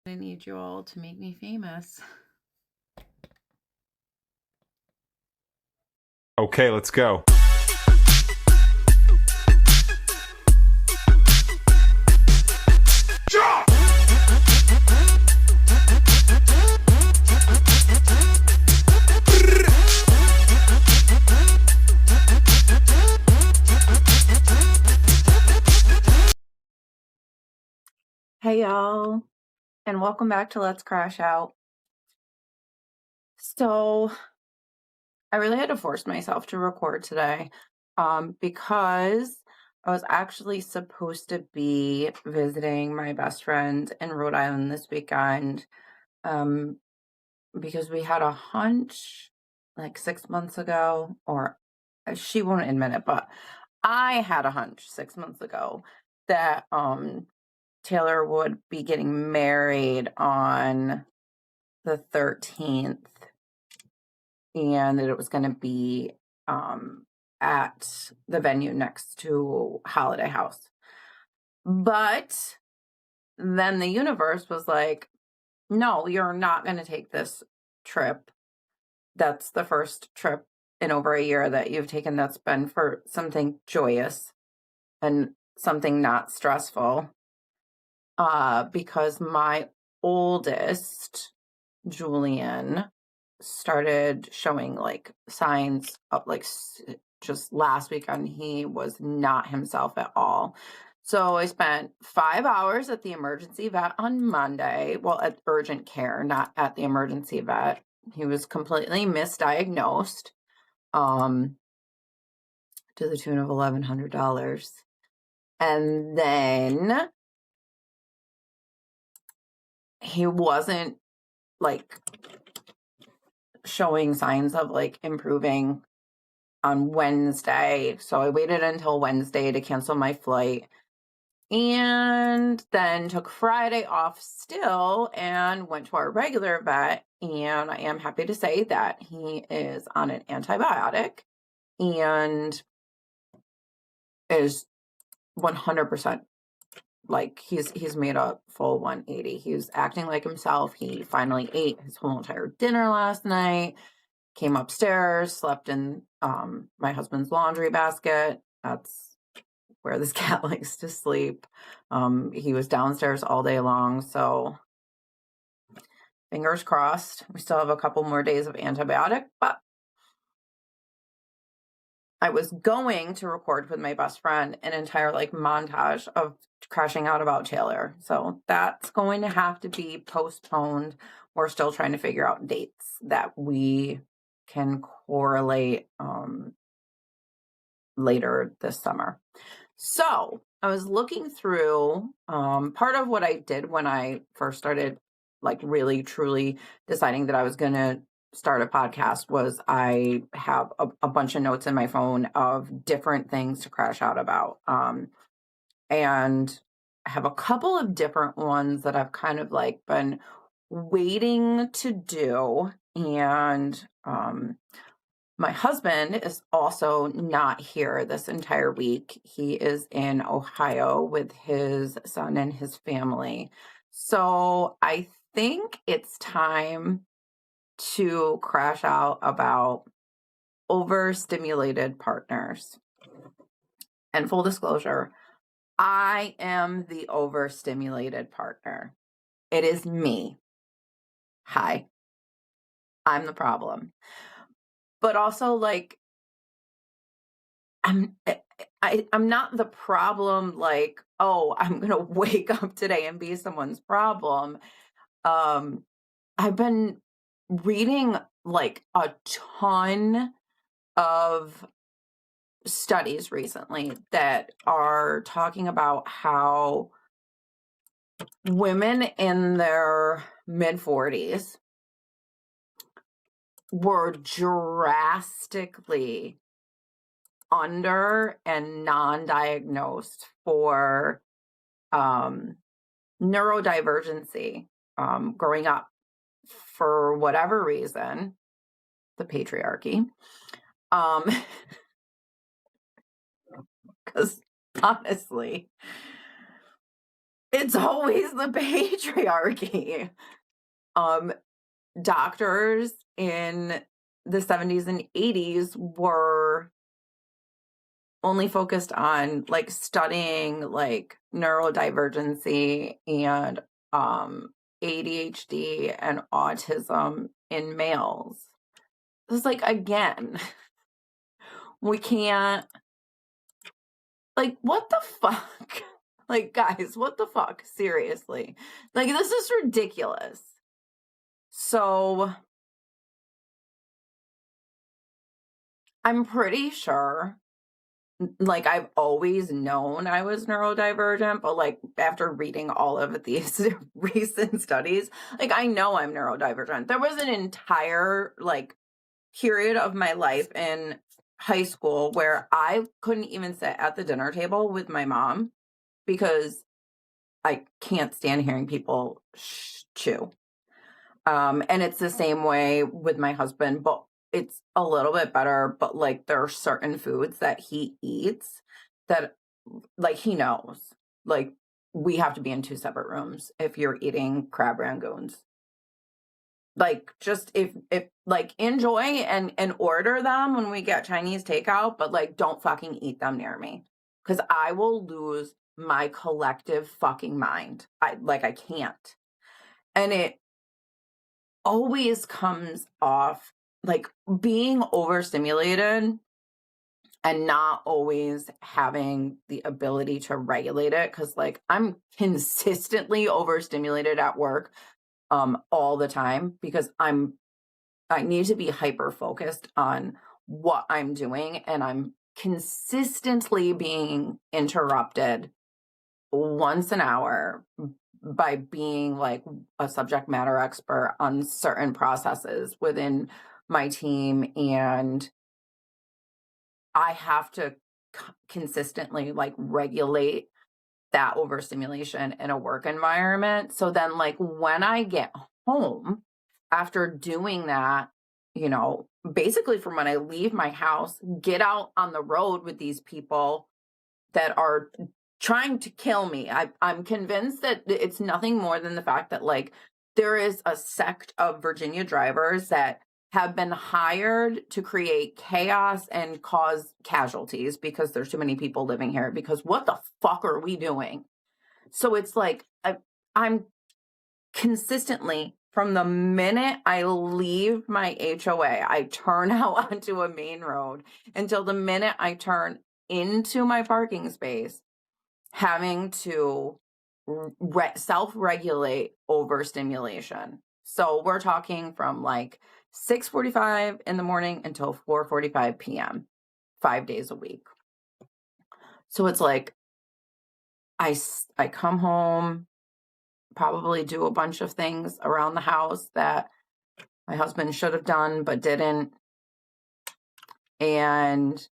I need you all to make me famous. Okay, let's go. Hey, y'all, and welcome back to Let's Crash Out. So, I really had to force myself to record today because I was actually supposed to be visiting my best friend in Rhode Island this weekend because we had a hunch like 6 months ago, or she won't admit it, but I had a hunch 6 months ago that Taylor would be getting married on the 13th and that it was going to be at the venue next to Holiday House. But then the universe was like, no, you're not going to take this trip. That's the first trip in over a year that you've taken that's been for something joyous and something not stressful. Because my oldest, Julian, started showing like signs of like just last weekend he was not himself at all. So I spent 5 hours at the emergency vet on Monday. Well, at urgent care, not at the emergency vet. He was completely misdiagnosed to the tune of $1,100. And then he wasn't like showing signs of like improving on Wednesday. So I waited until Wednesday to cancel my flight and then took Friday off still and went to our regular vet. And I am happy to say that he is on an antibiotic and is 100% like he's made a full 180. He's acting like himself. He finally ate his whole entire dinner last night. Came upstairs, slept in my husband's laundry basket. That's where this cat likes to sleep. He was downstairs all day long, so fingers crossed. We still have a couple more days of antibiotic, but I was going to record with my best friend an entire like montage of crashing out about Taylor. So that's going to have to be postponed. We're still trying to figure out dates that we can correlate later this summer. So I was looking through part of what I did when I first started like really truly deciding that I was going to start a podcast was I have a bunch of notes in my phone of different things to crash out about. And I have a couple of different ones that I've kind of like been waiting to do. And my husband is also not here this entire week. He is in Ohio with his son and his family. So I think it's time to crash out about overstimulated partners. And full disclosure, I am the overstimulated partner. It is me. Hi, I'm the problem. But also, like, I'm not the problem, like, oh, I'm gonna wake up today and be someone's problem. I've been reading like a ton of studies recently that are talking about how women in their mid 40s were drastically under and non-diagnosed for neurodivergency growing up for whatever reason, the patriarchy. Because honestly, It's always the patriarchy. Um, Doctors in the 70s and 80s were only focused on, like, studying, like, neurodivergency and, um, ADHD and autism in males. It's like, again, we can't like, what the fuck? Like, guys, what the fuck? Seriously. Like, this is ridiculous. So, I'm pretty sure like, I've always known I was neurodivergent, but, like, after reading all of these recent studies, like, I know I'm neurodivergent. There was an entire, like, period of my life in high school where I couldn't even sit at the dinner table with my mom because I can't stand hearing people chew. And it's the same way with my husband, but it's a little bit better. But like, there are certain foods that he eats that, like, he knows. Like, we have to be in two separate rooms if you're eating crab rangoons. Like, just if like enjoy and order them when we get Chinese takeout, but like, don't fucking eat them near me because I will lose my collective fucking mind. I can't, and it always comes off like being overstimulated and not always having the ability to regulate it because like I'm consistently overstimulated at work all the time because I need to be hyper focused on what I'm doing and I'm consistently being interrupted once an hour by being like a subject matter expert on certain processes within my team, and I have to consistently like regulate that overstimulation in a work environment. So then like when I get home after doing that, basically from when I leave my house, get out on the road with these people that are trying to kill me. I'm convinced that it's nothing more than the fact that like there is a sect of Virginia drivers that have been hired to create chaos and cause casualties because there's too many people living here. Because what the fuck are we doing? So it's like I'm consistently from the minute I leave my HOA, I turn out onto a main road until the minute I turn into my parking space, having to self-regulate overstimulation. So we're talking from like 6:45 in the morning until 4:45 p.m., 5 days a week. So it's like I come home, probably do a bunch of things around the house that my husband should have done but didn't. And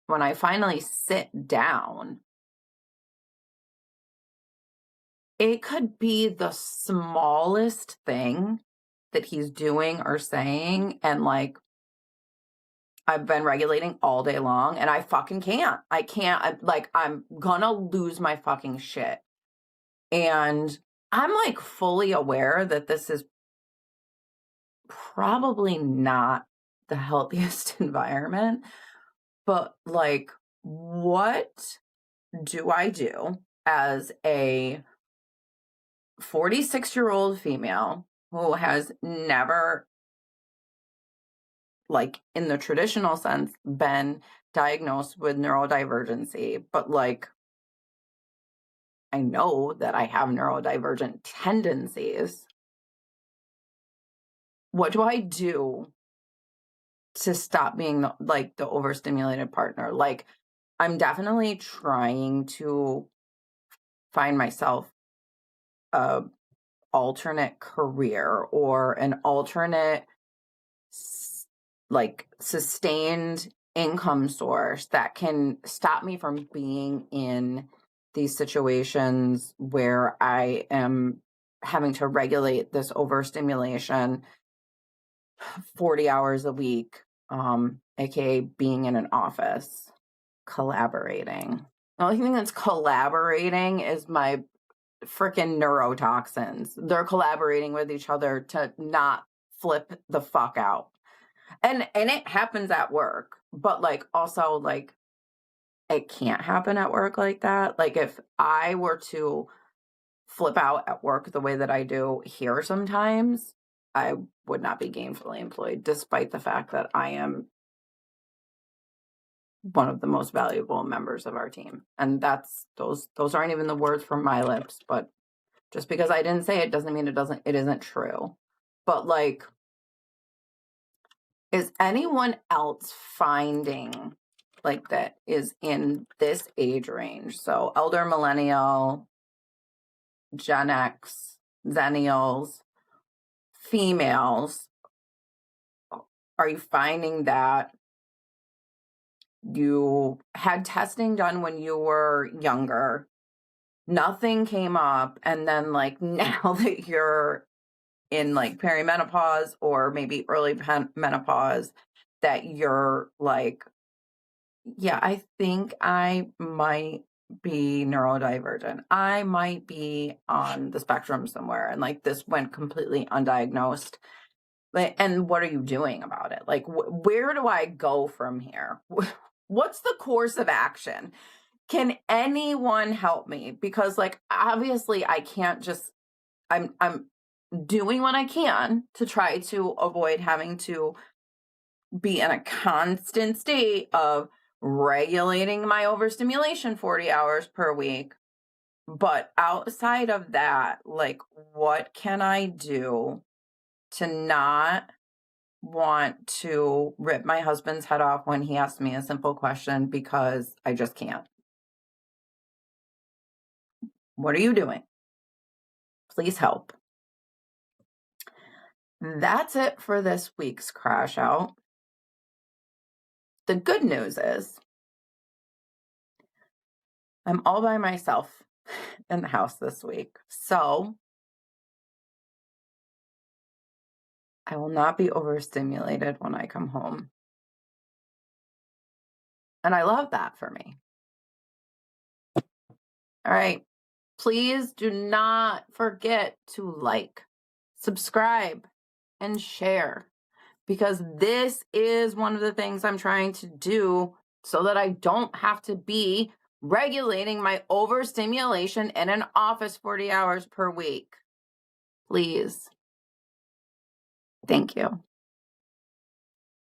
when I finally sit down, it could be the smallest thing that he's doing or saying, and like I've been regulating all day long and I fucking can't. I can't. I'm gonna lose my fucking shit. And I'm like fully aware that this is probably not the healthiest environment, but like, what do I do as a 46-year-old female who has never, like in the traditional sense, been diagnosed with neurodivergency, but like I know that I have neurodivergent tendencies. What do I do to stop being the overstimulated partner? Like, I'm definitely trying to find myself a alternate career or an alternate like sustained income source that can stop me from being in these situations where I am having to regulate this overstimulation 40 hours a week, aka being in an office, collaborating. The only thing that's collaborating is my freaking neurotoxins. They're collaborating with each other to not flip the fuck out. And it happens at work, but like also like it can't happen at work like that. Like if I were to flip out at work the way that I do here sometimes, I would not be gainfully employed, despite the fact that I am one of the most valuable members of our team. And that's those aren't even the words from my lips, but just because I didn't say it doesn't mean it isn't true. But like, is anyone else finding like that is in this age range? So elder millennial, Gen X, Zennials, females, are you finding that you had testing done when you were younger, nothing came up, and then like now that you're in like perimenopause or maybe early menopause, that you're like, yeah, I think I might be neurodivergent. I might be on the spectrum somewhere, and like this went completely undiagnosed. And what are you doing about it? Like, where do I go from here? What's the course of action? Can anyone help me? Because like obviously I can't just I'm doing what I can to try to avoid having to be in a constant state of regulating my overstimulation 40 hours per week. But outside of that, like what can I do to not want to rip my husband's head off when he asks me a simple question because I just can't? What are you doing? Please help. That's it for this week's Crash Out. The good news is I'm all by myself in the house this week. So I will not be overstimulated when I come home. And I love that for me. All right. Please do not forget to like, subscribe, and share, because this is one of the things I'm trying to do so that I don't have to be regulating my overstimulation in an office 40 hours per week. Please. Thank you.